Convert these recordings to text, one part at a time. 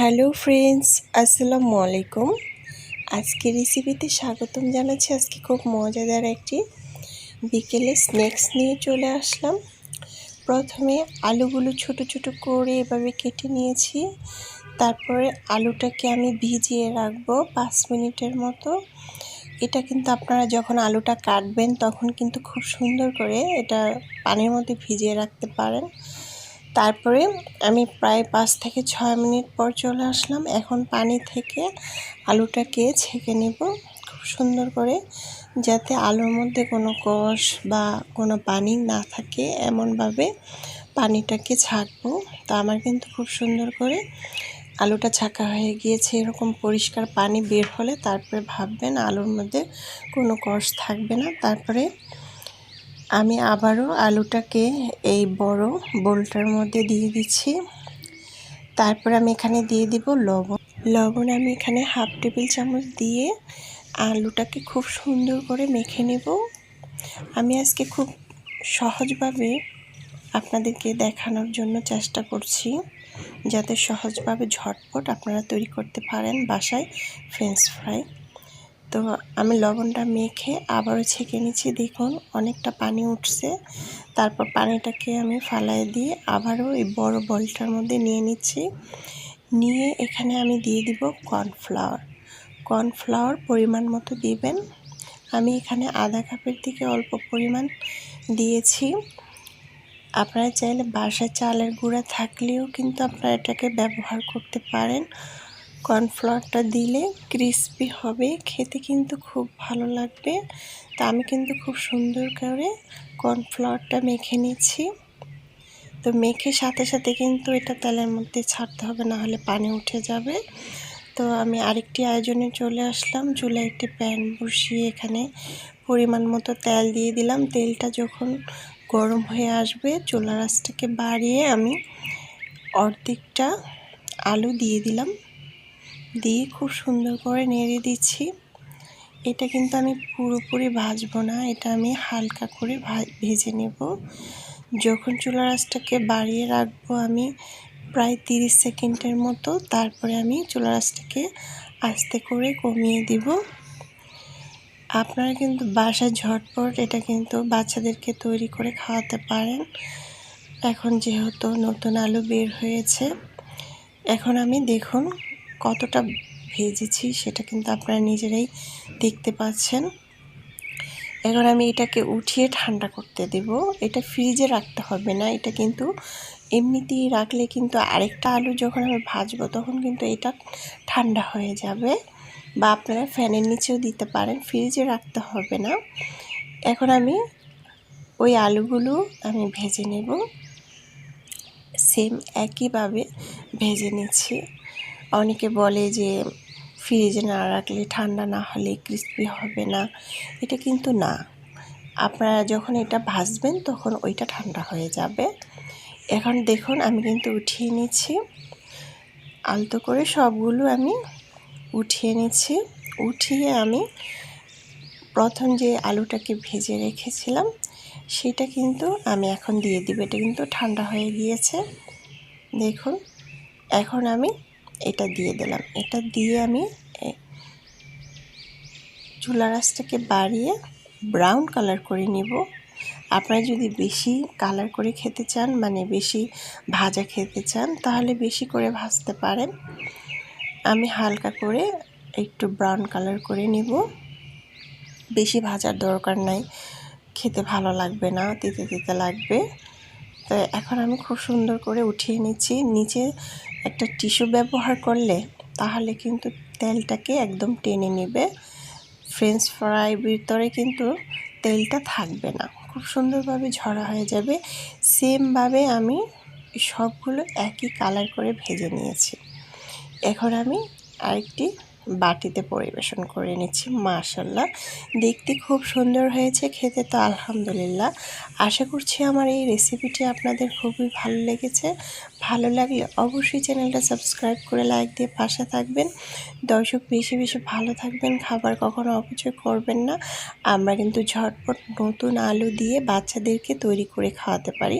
Hello friends, আসসালামু আলাইকুম। আজকে রেসিপিতে স্বাগতম জানাচ্ছি। আজকে খুব মজাদার একটি বিকেলে স্ন্যাক্স নিয়ে চলে আসলাম। প্রথমে আলুগুলো ছোট ছোট করে এভাবে কেটে নিয়েছি। তারপরে আলুটাকে আমি ভিজিয়ে রাখবো 5 মিনিটের মতো। এটা কিন্তু আপনারা যখন আলুটা কাটবেন তখন কিন্তু খুব সুন্দর করে এটা পানির মধ্যে ভিজিয়ে রাখতে পারেন। তারপরে আমি প্রায় 5 থেকে 6 মিনিট পর চলে আসলাম। এখন পানি থেকে আলুটাকে ছেঁকে নেব খুব সুন্দর করে, যাতে আলুর মধ্যে কোনো কষ বা কোনো পানি না থাকে, এমনভাবে পানিটাকে ছাঁকবো। তো আমার কিন্তু খুব সুন্দর করে আলুটা ছাঁকা হয়ে গিয়েছে। এরকম পরিষ্কার পানি বের হলে তারপরে ভাববেন আলুর মধ্যে কোনো কষ থাকবে না। তারপরে আমি আবারও আলুটাকে এই বড় বোলটার মধ্যে দিয়ে দিচ্ছি। তারপর আমি এখানে দিয়ে দিব লবণ আমি এখানে হাফ টেবিল চামচ দিয়ে আলুটাকে খুব সুন্দর করে মেখে নেব। আমি আজকে খুব সহজভাবে আপনাদেরকে দেখানোর জন্য চেষ্টা করছি, যাতে সহজভাবে ঝটপট আপনারা তৈরি করতে পারেন বাসায় ফ্রেঞ্চ ফ্রাই। তো আমি লবণটা মেখে আবারও ছেঁকে নিচ্ছি। দেখুন অনেকটা পানি উঠছে। তারপর পানিটাকে আমি ফালাই দিয়ে আবারও এই বড় বলটার মধ্যে নিয়ে নিচ্ছি। নিয়ে এখানে আমি দিয়ে দিব কর্নফ্লাওয়ার পরিমাণ মতো দিবেন। আমি এখানে আধা কাপের থেকে অল্প পরিমাণ দিয়েছি। আপনারা চাইলে বাসায় চালের গুঁড়া থাকলেও কিন্তু আপনারা এটাকে ব্যবহার করতে পারেন। কর্নফ্লাওয়ারটা দিলে ক্রিস্পি হবে, খেতে কিন্তু খুব ভালো লাগবে। তা আমি কিন্তু খুব সুন্দর করে কর্নফ্লাওয়ারটা মেখে নিচ্ছি। তো মেখে সাথে সাথে কিন্তু এটা তেলের মধ্যে ছাড়তে হবে, না হলে পানি উঠে যাবে। তো আমি আরেকটি আয়োজনে চলে আসলাম। চুলায় একটি প্যান বসিয়ে এখানে পরিমাণ মতো তেল দিয়ে দিলাম। তেলটা যখন গরম হয়ে আসবে, চুলার আঁচটাকে বাড়িয়ে আমি অর্ধেকটা আলু দিয়ে দিলাম। দিয়ে খুব সুন্দর করে নেড়ে দিচ্ছি। এটা কিন্তু আমি পুরোপুরি ভাজবো না, এটা আমি হালকা করে ভেজে নেব। যখন চুলার আঁচটাকে বাড়িয়ে রাখবো আমি প্রায় 30 সেকেন্ডের মতো, তারপরে আমি চুলার আঁচটাকে আস্তে করে কমিয়ে দিব। আপনারা কিন্তু বাসায় ঝটপট এটা কিন্তু বাচ্চাদেরকে তৈরি করে খাওয়াতে পারেন। এখন যেহেতু নতুন আলু বের হয়েছে, এখন আমি দেখুন কতটা ভেজেছি সেটা কিন্তু আপনারা নিজেরাই দেখতে পাচ্ছেন। এখন আমি এটাকে উঠিয়ে ঠান্ডা করতে দেব। এটা ফ্রিজে রাখতে হবে না, এটা কিন্তু এমনিতেই রাখলে কিন্তু আরেকটা আলু যখন আমি ভাজবো তখন কিন্তু এটা ঠান্ডা হয়ে যাবে। বা আপনারা ফ্যানের নিচেও দিতে পারেন, ফ্রিজে রাখতে হবে না। এখন আমি ওই আলুগুলো আমি ভেজে নেব, সেম একইভাবে ভেজে নিচ্ছি। অনেকে বলে যে ফ্রিজে না রাখলে ঠান্ডা না হলে ক্রিস্পি হবে না, এটা কিন্তু না। আপনারা যখন এটা ভাজবেন তখন ওইটা ঠান্ডা হয়ে যাবে। এখন দেখুন আমি কিন্তু উঠিয়ে নিচ্ছি, আলতো করে সবগুলো আমি উঠিয়ে নিচ্ছি। উঠিয়ে আমি প্রথম যে আলুটাকে ভেজে রেখেছিলাম সেটা কিন্তু আমি এখন দিয়ে দিব। এটা কিন্তু ঠান্ডা হয়ে গিয়েছে দেখুন। এখন আমি এটা দিয়ে দিলাম। এটা দিয়ে আমি চুলার আঁচটাকে বাড়িয়ে ব্রাউন কালার করে নিব। আপনারা যদি বেশি কালার করে খেতে চান, মানে বেশি ভাজা খেতে চান, তাহলে বেশি করে ভাজতে পারেন। আমি হালকা করে একটু ব্রাউন কালার করে নিব। বেশি ভাজার দরকার নাই, খেতে ভালো লাগবে না, তিতে তিতে লাগবে। তো এখন আমি খুব সুন্দর করে উঠিয়ে নিচ্ছি। নিচে একটা টিস্যু ব্যবহার করলে তাহলে কিন্তু তেলটাকে একদম টেনে নেবে। ফ্রেঞ্চ ফ্রাই ভিতরে কিন্তু তেলটা থাকবে না, খুব সুন্দরভাবে ঝরা হয়ে যাবে। সেমভাবে আমি সবগুলো একই কালার করে ভেজে নিয়েছি। এখন আমি আরেকটি বাটিতে পরিবেশন করে নিচ্ছি। মাশাআল্লাহ, দেখতে খুব সুন্দর হয়েছে, খেতে তো আলহামদুলিল্লাহ। আশা করছি আমার এই রেসিপিটি আপনাদের খুবই ভালো লেগেছে। ভালো লাগলে অবশ্যই চ্যানেলটা সাবস্ক্রাইব করে লাইক দিয়ে পাশে থাকবেন। দর্শক, বেশি বেশি ভালো থাকবেন, খাবার কখনো অপচয় করবেন না। আমরা কিন্তু ঝটপট নতুন আলু দিয়ে বাচ্চাদেরকে তৈরি করে খাওয়াতে পারি।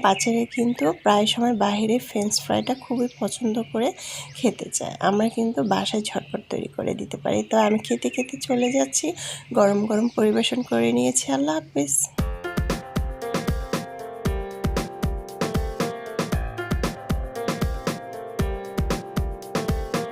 বাচ্চারা কিন্তু প্রায় সময় বাইরে ফ্রেঞ্চ ফ্রাইটা খুবই পছন্দ করে খেতে চায়। আমরা কিন্তু বাসায় ঝটপট তৈরি করে দিতে পারি। তো আমি খেতে খেতে চলে যাচ্ছি, গরম গরম পরিবেশন করে নিয়েছি। আল্লাহ হাফেজ।